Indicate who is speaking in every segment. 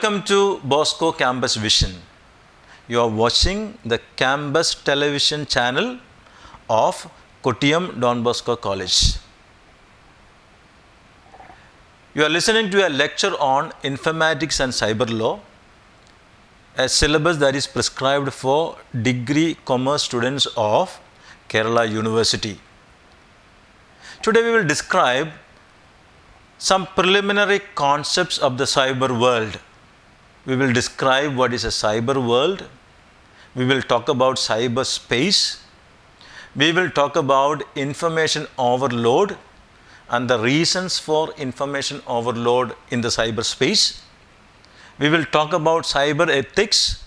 Speaker 1: Welcome to Bosco Campus Vision. You are watching the campus television channel of Kottiyam Don Bosco College. You are listening to a lecture on Informatics and Cyber Law, a syllabus that is prescribed for degree commerce students of Kerala University. Today we will describe some preliminary concepts of the cyber world. We will describe what is a cyber world. We will talk about cyberspace. We will talk about information overload and the reasons for information overload in the cyberspace. We will talk about cyber ethics,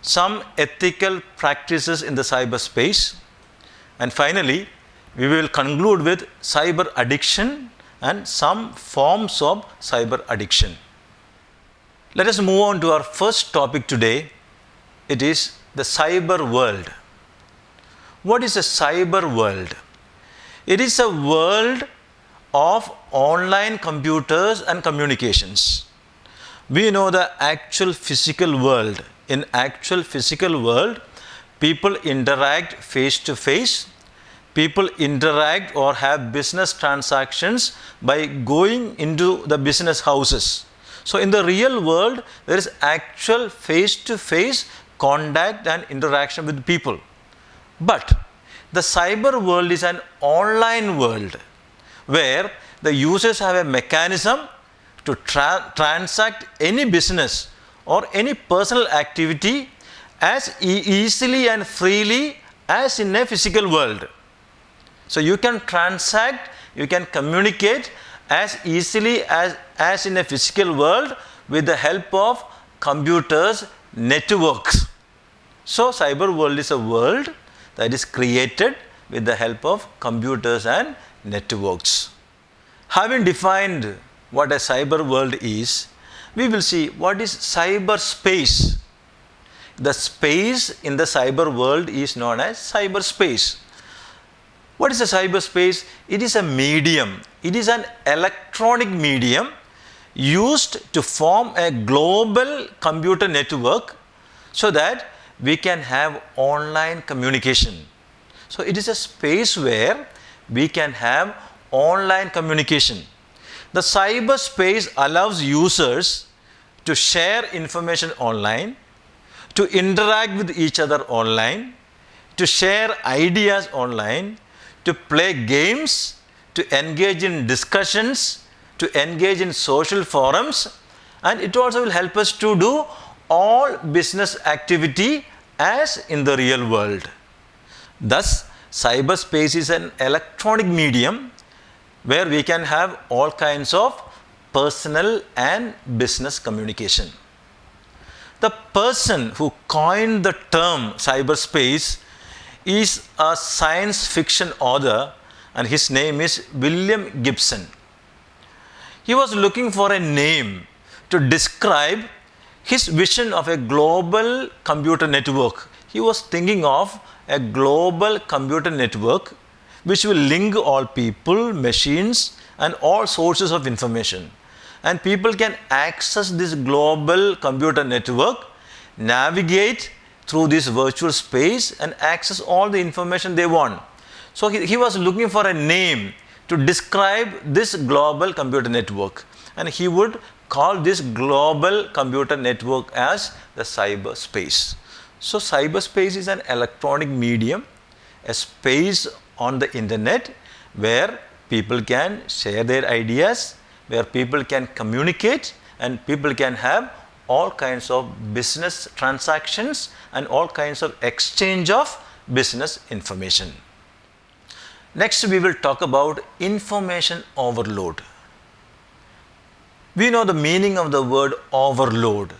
Speaker 1: some ethical practices in the cyberspace, and finally, we will conclude with cyber addiction and some forms of cyber addiction. Let us move on to our first topic today. It is the cyber world. What is a cyber world? It is a world of online computers and communications. We know the actual physical world. In actual physical world, people interact face to face. People interact or have business transactions by going into the business houses. So in the real world, there is actual face-to-face contact and interaction with people. But the cyber world is an online world where the users have a mechanism to transact any business or any personal activity as easily and freely as in a physical world. So you can transact, you can communicate as easily as in a physical world with the help of computers, networks. So cyber world is a world that is created with the help of computers and networks. Having defined what a cyber world is, we will see what is cyberspace. The space in the cyber world is known as cyberspace. What is a cyberspace? It is a medium. It is an electronic medium used to form a global computer network so that we can have online communication. So it is a space where we can have online communication. The cyberspace allows users to share information online, to interact with each other online, to share ideas online, to play games, to engage in discussions, to engage in social forums, and it also will help us to do all business activity as in the real world. Thus, cyberspace is an electronic medium where we can have all kinds of personal and business communication. The person who coined the term cyberspace is a science fiction author, and his name is William Gibson. He was looking for a name to describe his vision of a global computer network. He was thinking of a global computer network which will link all people, machines, and all sources of information. And people can access this global computer network, navigate through this virtual space and access all the information they want. So he was looking for a name to describe this global computer network, and he would call this global computer network as the cyberspace. So cyberspace is an electronic medium, a space on the internet where people can share their ideas, where people can communicate, and people can have all kinds of business transactions and all kinds of exchange of business information. Next, we will talk about information overload. We know the meaning of the word overload.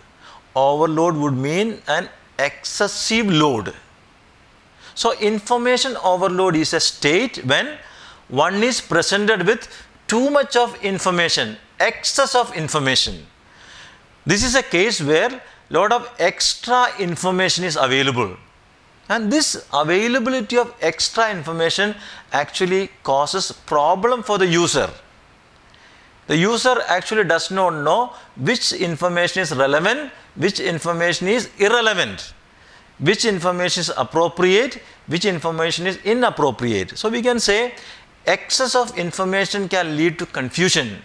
Speaker 1: Overload would mean an excessive load. So information overload is a state when one is presented with too much of information, excess of information. This is a case where a lot of extra information is available, and this availability of extra information actually causes problem for the user. The user actually does not know which information is relevant, which information is irrelevant, which information is appropriate, which information is inappropriate. So we can say excess of information can lead to confusion.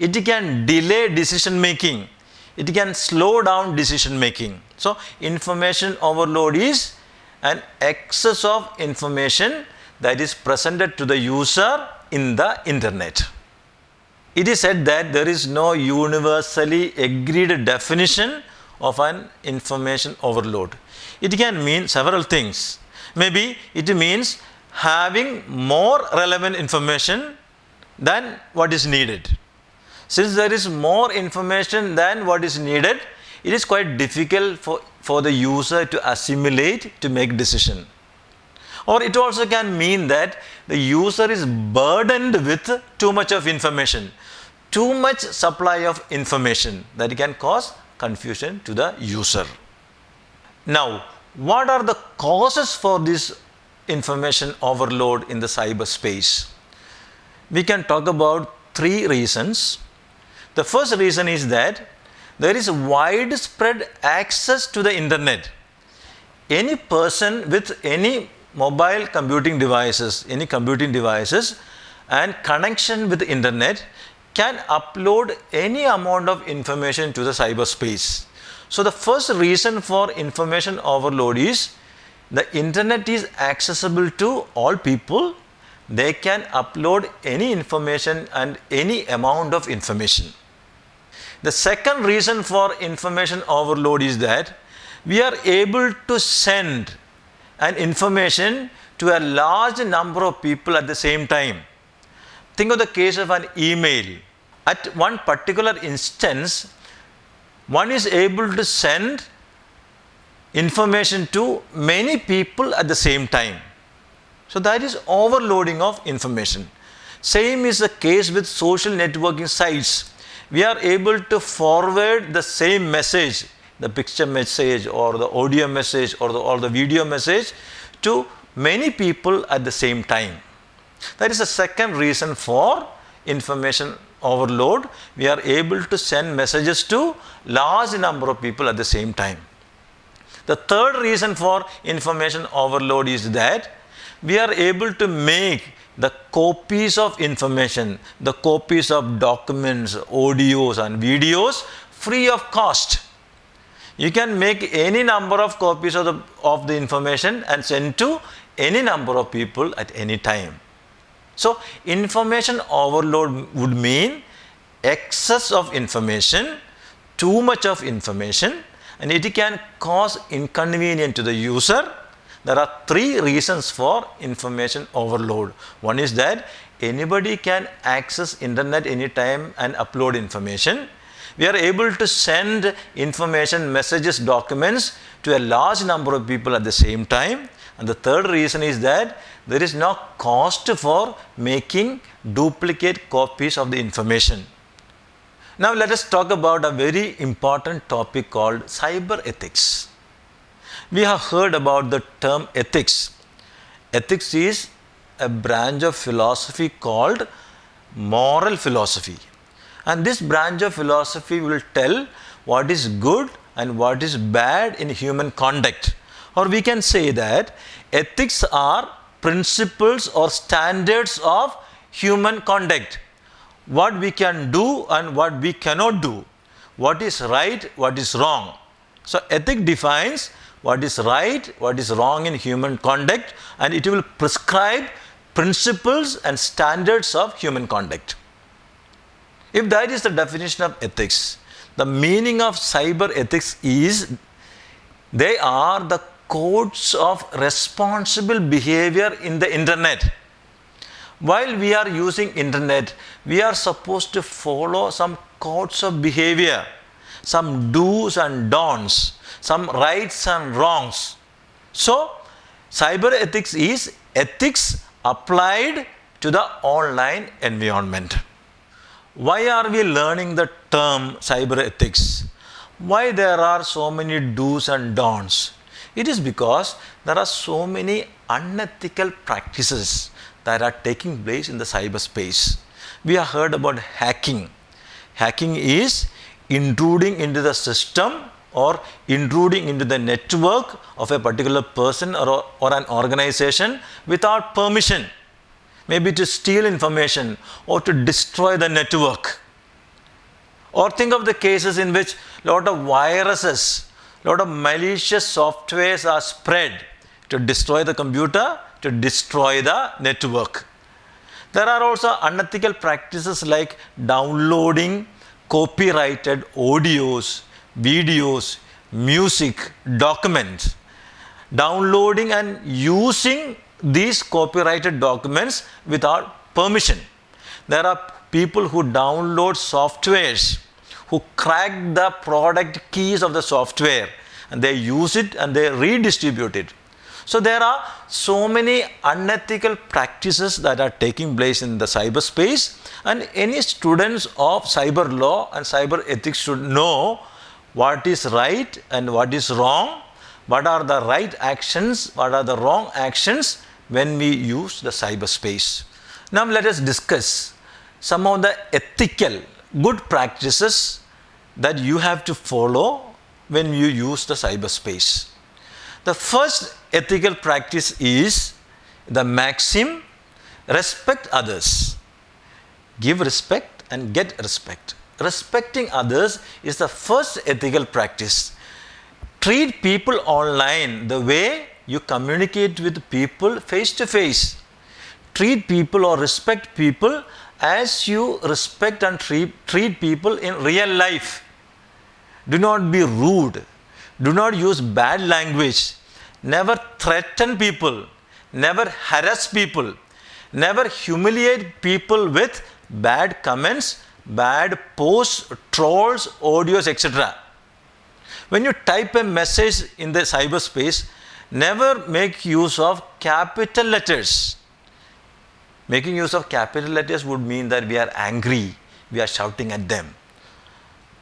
Speaker 1: It can delay decision making. It can slow down decision making. So information overload is an excess of information that is presented to the user in the internet. It is said that there is no universally agreed definition of an information overload. It can mean several things. Maybe it means having more relevant information than what is needed. Since there is more information than what is needed, it is quite difficult for the user to assimilate, to make decision. Or it also can mean that the user is burdened with too much of information, too much supply of information, that can cause confusion to the user. Now, what are the causes for this information overload in the cyberspace? We can talk about 3 reasons. The first reason is that there is widespread access to the internet. Any person with any mobile computing devices, and connection with the internet can upload any amount of information to the cyberspace. So the first reason for information overload is the internet is accessible to all people. They can upload any information and any amount of information. The second reason for information overload is that we are able to send an information to a large number of people at the same time. Think of the case of an email. At one particular instance, one is able to send information to many people at the same time. So that is overloading of information. Same is the case with social networking sites. We are able to forward the same message, the picture message or the audio message or the video message, to many people at the same time. That is the second reason for information overload. We are able to send messages to large number of people at the same time. The third reason for information overload is that we are able to make the copies of information, the copies of documents, audios and videos free of cost. You can make any number of copies of the information and send to any number of people at any time. So information overload would mean excess of information, too much of information, and it can cause inconvenience to the user. There are 3 reasons for information overload. One is that anybody can access internet anytime and upload information. We are able to send information, messages, documents to a large number of people at the same time. And the third reason is that there is no cost for making duplicate copies of the information. Now let us talk about a very important topic called cyber ethics. We have heard about the term ethics. Ethics is a branch of philosophy called moral philosophy. And this branch of philosophy will tell what is good and what is bad in human conduct. Or we can say that ethics are principles or standards of human conduct. What we can do and what we cannot do. What is right, what is wrong. So ethics defines what is right, what is wrong in human conduct, and it will prescribe principles and standards of human conduct. If that is the definition of ethics, the meaning of cyber ethics is they are the codes of responsible behavior in the internet. While we are using internet, we are supposed to follow some codes of behavior, some do's and don'ts, some rights and wrongs. So, cyber ethics is ethics applied to the online environment. Why are we learning the term cyber ethics? Why there are so many do's and don'ts? It is because there are so many unethical practices that are taking place in the cyberspace. We have heard about hacking. Hacking is intruding into the system or intruding into the network of a particular person or an organization without permission. Maybe to steal information or to destroy the network. Or think of the cases in which a lot of viruses, a lot of malicious softwares are spread to destroy the computer, to destroy the network. There are also unethical practices like downloading copyrighted audios, videos, music, documents. Downloading and using these copyrighted documents without permission. There are people who download softwares, who crack the product keys of the software, and they use it and they redistribute it. So there are so many unethical practices that are taking place in the cyberspace, and any students of cyber law and cyber ethics should know what is right and what is wrong, what are the right actions, what are the wrong actions when we use the cyberspace. Now let us discuss some of the ethical good practices that you have to follow when you use the cyberspace. The first ethical practice is the maxim, respect others. Give respect and get respect. Respecting others is the first ethical practice. Treat people online the way you communicate with people face to face. Treat people or respect people as you respect and treat people in real life. Do not be rude. Do not use bad language. Never threaten people. Never harass people. Never humiliate people with bad comments, bad posts, trolls, audios, etc. When you type a message in the cyberspace, never make use of capital letters. Making use of capital letters would mean that we are angry, we are shouting at them.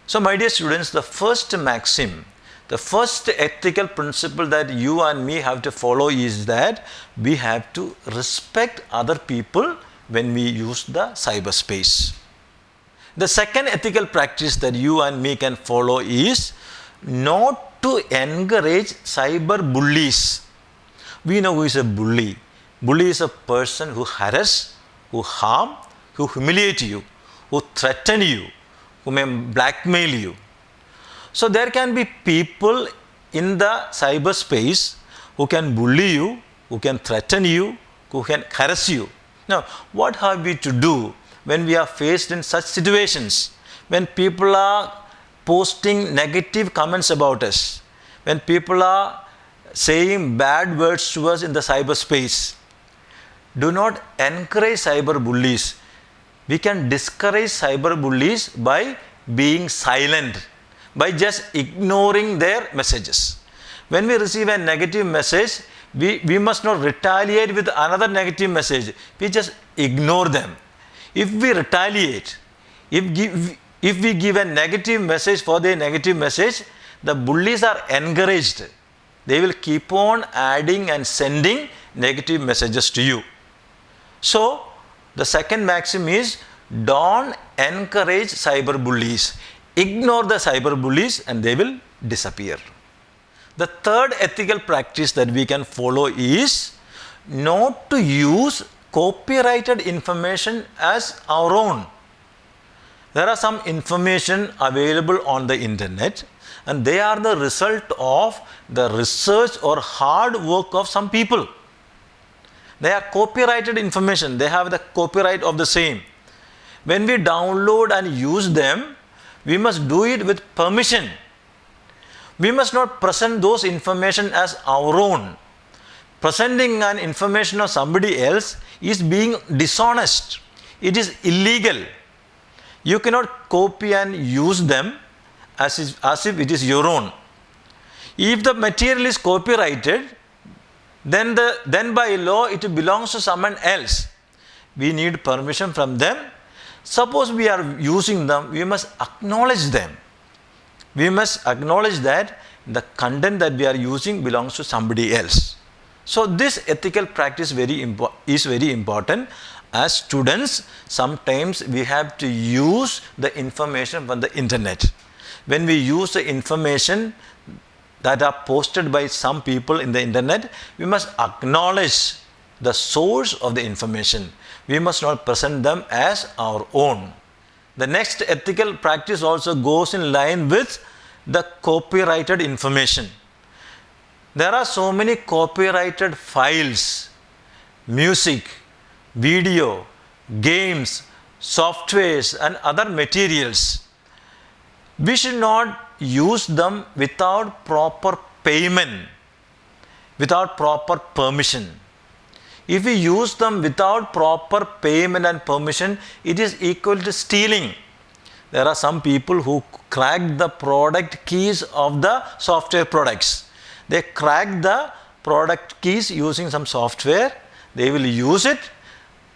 Speaker 1: So my dear students, the first maxim, the first ethical principle that you and me have to follow is that we have to respect other people when we use the cyberspace. The second ethical practice that you and me can follow is not to encourage cyber bullies. We know who is a bully. Bully is a person who harass, who harm, who humiliate you, who threaten you, who may blackmail you. So there can be people in the cyberspace who can bully you, who can threaten you, who can harass you. Now, what have we to do when we are faced in such situations? When people are posting negative comments about us, when people are saying bad words to us in the cyberspace, do not encourage cyber bullies. We can discourage cyber bullies by being silent, by just ignoring their messages. When we receive a negative message, we must not retaliate with another negative message. We just ignore them. If we retaliate, if we give a negative message for their negative message, the bullies are encouraged. They will keep on adding and sending negative messages to you. So, the second maxim is don't encourage cyber bullies. Ignore the cyber bullies and they will disappear. The third ethical practice that we can follow is not to use copyrighted information as our own. There are some information available on the internet and they are the result of the research or hard work of some people. They are copyrighted information. They have the copyright of the same. When we download and use them, we must do it with permission. We must not present those information as our own. Presenting an information of somebody else is being dishonest. It is illegal. You cannot copy and use them as if it is your own. If the material is copyrighted, then by law it belongs to someone else. We need permission from them. Suppose we are using them, we must acknowledge them. We must acknowledge that the content that we are using belongs to somebody else. So this ethical practice is very important. as students, sometimes we have to use the information from the internet. When we use the information that are posted by some people in the internet, we must acknowledge the source of the information. We must not present them as our own. The next ethical practice also goes in line with the copyrighted information. There are so many copyrighted files, music, video, games, softwares and other materials. We should not use them without proper payment, without proper permission. If we use them without proper payment and permission, it is equal to stealing. There are some people who crack the product keys of the software products. They crack the product keys using some software. They will use it.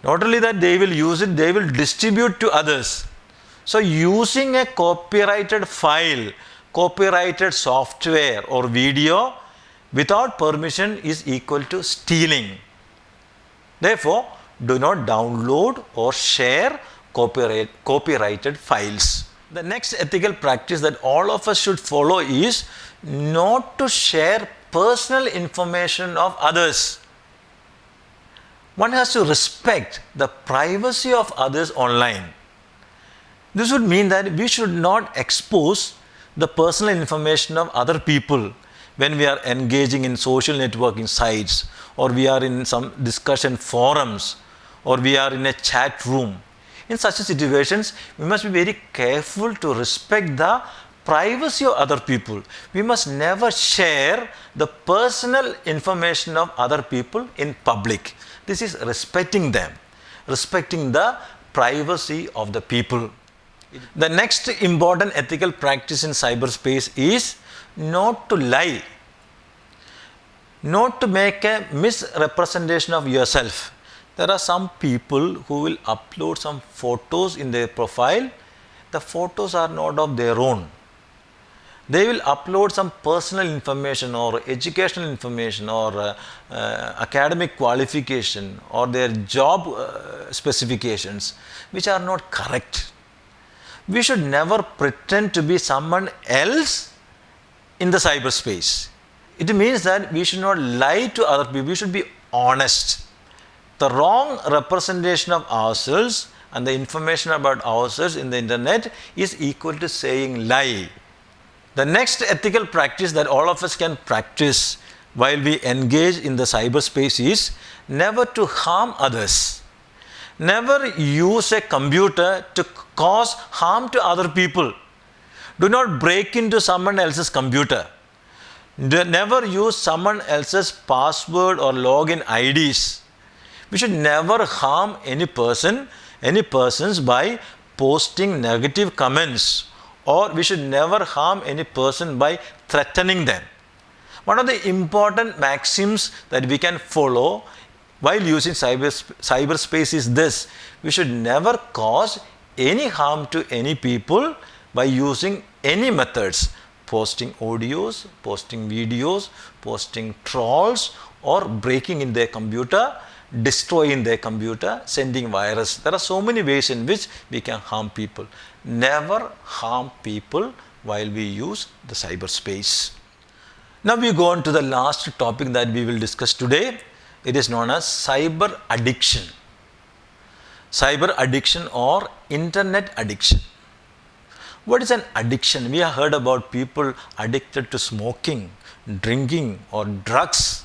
Speaker 1: Not only that, they will use it, they will distribute to others. So using a copyrighted file, copyrighted software or video without permission is equal to stealing. Therefore, do not download or share copyrighted files. The next ethical practice that all of us should follow is not to share personal information of others. One has to respect the privacy of others online. This would mean that we should not expose the personal information of other people when we are engaging in social networking sites, or we are in some discussion forums, or we are in a chat room. In such situations, we must be very careful to respect the privacy of other people. We must never share the personal information of other people in public. This is respecting them, respecting the privacy of the people. The next important ethical practice in cyberspace is not to lie, not to make a misrepresentation of yourself. There are some people who will upload some photos in their profile. The photos are not of their own. They will upload some personal information or educational information or academic qualification or their job specifications, which are not correct. We should never pretend to be someone else in the cyberspace. It means that we should not lie to other people. We should be honest. The wrong representation of ourselves and the information about ourselves in the internet is equal to saying lie. The next ethical practice that all of us can practice while we engage in the cyberspace is never to harm others. Never use a computer to cause harm to other people. Do not break into someone else's computer. Never use someone else's password or login IDs. We should never harm any persons by posting negative comments, or we should never harm any person by threatening them. One of the important maxims that we can follow while using cyberspace is this: we should never cause any harm to any people by using any methods, posting audios, posting videos, posting trolls, or breaking in their computer, destroying their computer, sending virus. There are so many ways in which we can harm people. Never harm people while we use the cyberspace. Now we go on to the last topic that we will discuss today. It is known as cyber addiction. Cyber addiction or internet addiction. What is an addiction? We have heard about people addicted to smoking, drinking, or drugs.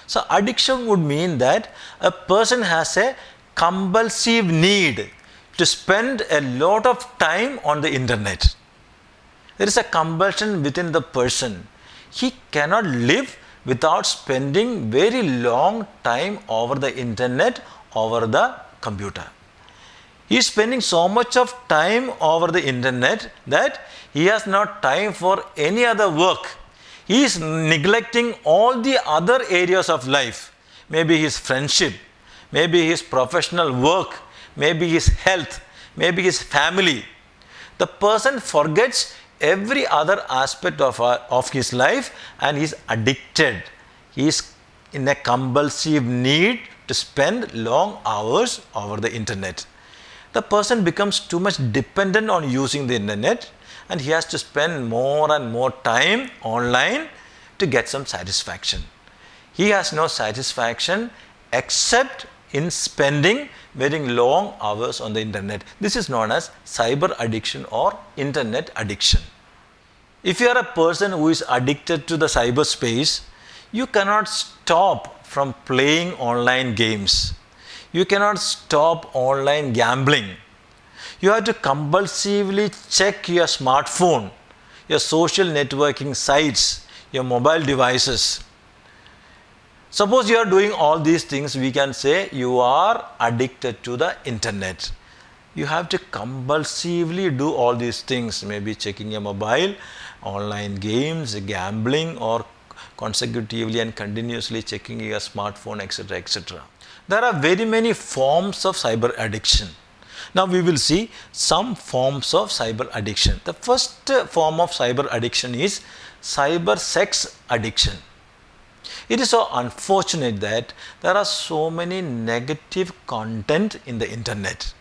Speaker 1: So addiction would mean that a person has a compulsive need to spend a lot of time on the internet. There is a compulsion within the person. He cannot live without spending very long time over the internet, over the computer. He is spending so much of time over the internet that he has not time for any other work. He is neglecting all the other areas of life, maybe his friendship, maybe his professional work, maybe his health, maybe his family. The person forgets every other aspect of his life and he is addicted. He is in a compulsive need to spend long hours over the internet. The person becomes too much dependent on using the internet, and he has to spend more and more time online to get some satisfaction. He has no satisfaction except in spending very long hours on the internet. This is known as cyber addiction or internet addiction. If you are a person who is addicted to the cyberspace, you cannot stop from playing online games. You cannot stop online gambling. You have to compulsively check your smartphone, your social networking sites, your mobile devices. Suppose you are doing all these things, we can say you are addicted to the internet. You have to compulsively do all these things, maybe checking your mobile, online games, gambling, or consecutively and continuously checking your smartphone, etc., etc. There are very many forms of cyber addiction. Now we will see some forms of cyber addiction. The first form of cyber addiction is cyber sex addiction. It is so unfortunate that there are so many negative content in the internet.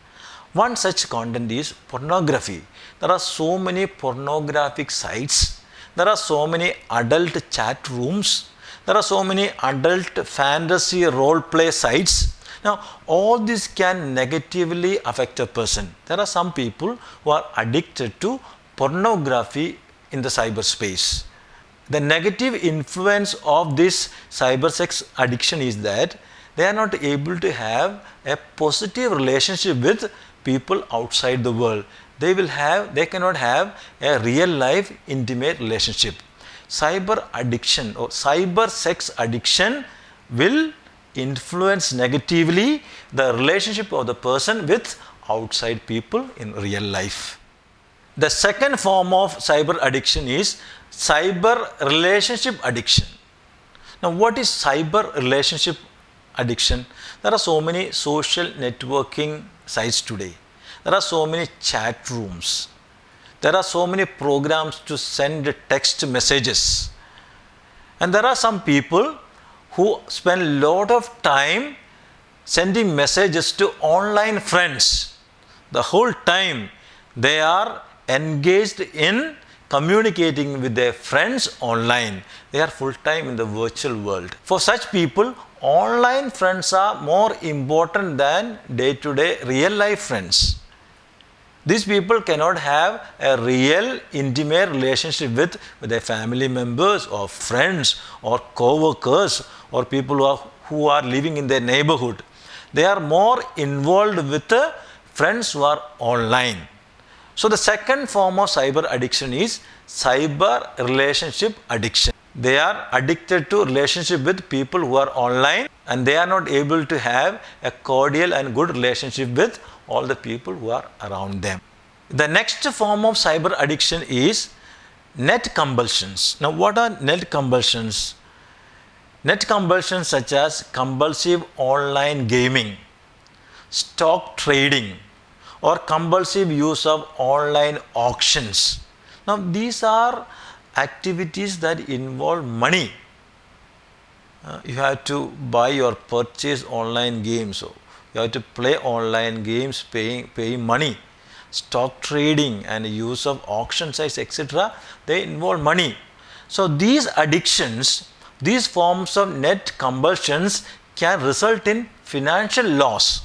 Speaker 1: One such content is pornography. There are so many pornographic sites. There are so many adult chat rooms. There are so many adult fantasy role play sites. Now, all this can negatively affect a person. There are some people who are addicted to pornography in the cyberspace. The negative influence of this cyber sex addiction is that they are not able to have a positive relationship with people outside the world. They cannot have a real life intimate relationship. Cyber addiction or cyber sex addiction will influence negatively the relationship of the person with outside people in real life. The second form of cyber addiction is cyber relationship addiction. Now, what is cyber relationship addiction? There are so many social networking sites today. There are so many chat rooms. There are so many programs to send text messages. And there are some people who spend a lot of time sending messages to online friends. The whole time they are engaged in communicating with their friends online. They are full time in the virtual world. For such people, online friends are more important than day-to-day real life friends. These people cannot have a real intimate relationship with their family members or friends or co-workers or people who are living in their neighborhood. They are more involved with the friends who are online. So the second form of cyber addiction is cyber relationship addiction. They are addicted to relationship with people who are online, and they are not able to have a cordial and good relationship with all the people who are around them. The next form of cyber addiction is net compulsions. Now, what are net compulsions? Net compulsions such as compulsive online gaming, stock trading, or compulsive use of online auctions. Now, these are activities that involve money. You have to buy or purchase online games. So you have to play online games paying money. Stock trading and use of auction sites, etc., they involve money. So these addictions, these forms of net compulsions can result in financial loss.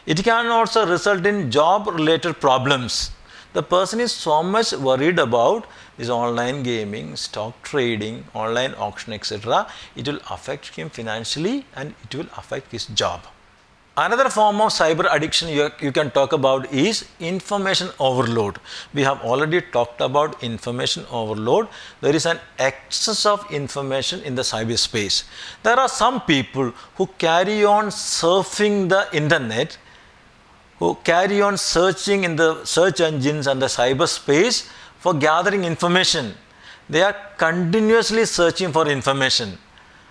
Speaker 1: It can also result in job related problems. The person is so much worried about this online gaming, stock trading, online auction, etc. It will affect him financially and it will affect his job. Another form of cyber addiction you can talk about is information overload. We have already talked about information overload. There is an excess of information in the cyberspace. There are some people who carry on surfing the internet, who carry on searching in the search engines and the cyberspace for gathering information. They are continuously searching for information.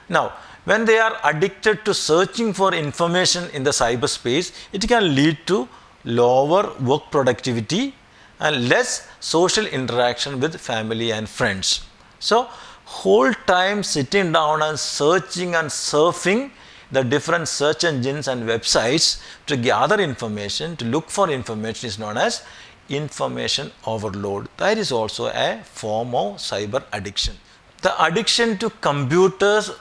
Speaker 1: Now, when they are addicted to searching for information in the cyberspace, it can lead to lower work productivity and less social interaction with family and friends. So, whole time sitting down and searching and surfing the different search engines and websites to gather information, to look for information is known as information overload. That is also a form of cyber addiction. The addiction to computers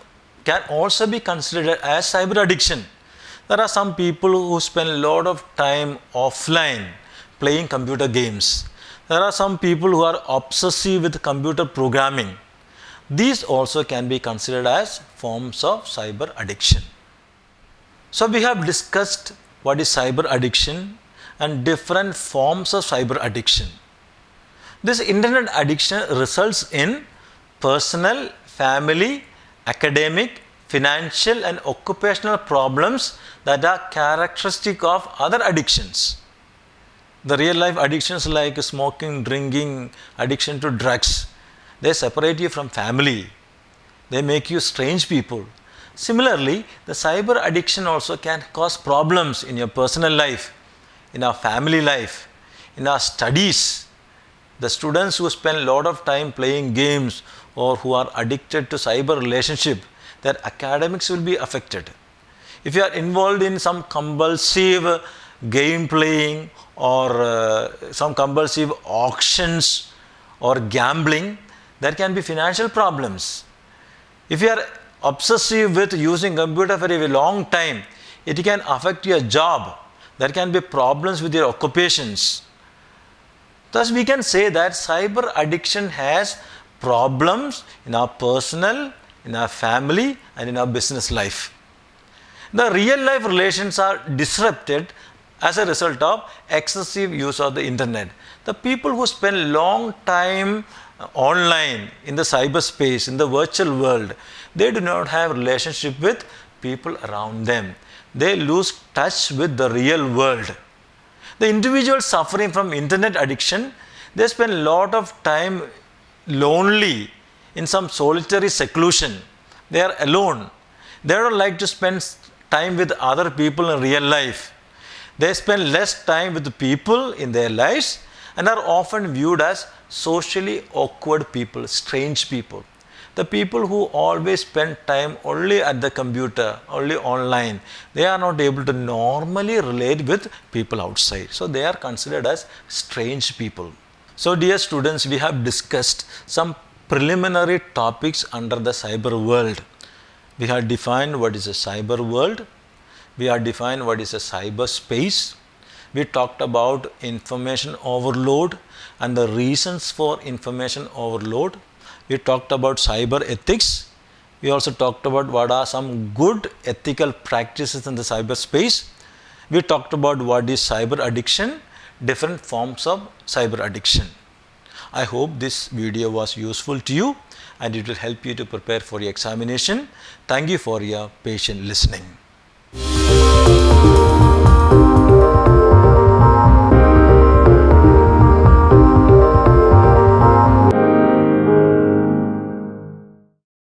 Speaker 1: can also be considered as cyber addiction. There are some people who spend a lot of time offline playing computer games. There are some people who are obsessive with computer programming. These also can be considered as forms of cyber addiction. So we have discussed what is cyber addiction and different forms of cyber addiction. This internet addiction results in personal, family, academic, financial and occupational problems that are characteristic of other addictions. The real life addictions like smoking, drinking, addiction to drugs, they separate you from family. They make you strange people. Similarly, the cyber addiction also can cause problems in your personal life, in our family life, in our studies. The students who spend a lot of time playing games or who are addicted to cyber relationship, their academics will be affected. If you are involved in some compulsive game playing or some compulsive auctions or gambling, there can be financial problems. If you are obsessive with using computer for a long time, it can affect your job. There can be problems with your occupations. Thus, we can say that cyber addiction has problems in our personal, in our family and in our business life. The real life relations are disrupted as a result of excessive use of the internet. The people who spend long time online in the cyberspace, in the virtual world, they do not have relationship with people around them. They lose touch with the real world. The individuals suffering from internet addiction, they spend a lot of time lonely in some solitary seclusion. They are alone. They don't like to spend time with other people in real life. They spend less time with the people in their lives and are often viewed as socially awkward people, strange people. The people who always spend time only at the computer, only online, they are not able to normally relate with people outside. So they are considered as strange people. So dear students, we have discussed some preliminary topics under the cyber world. We have defined what is a cyber world. We have defined what is a cyberspace. We talked about information overload and the reasons for information overload. We talked about cyber ethics. We also talked about what are some good ethical practices in the cyberspace. We talked about what is cyber addiction, different forms of cyber addiction. I hope this video was useful to you and it will help you to prepare for your examination. Thank you for your patient listening.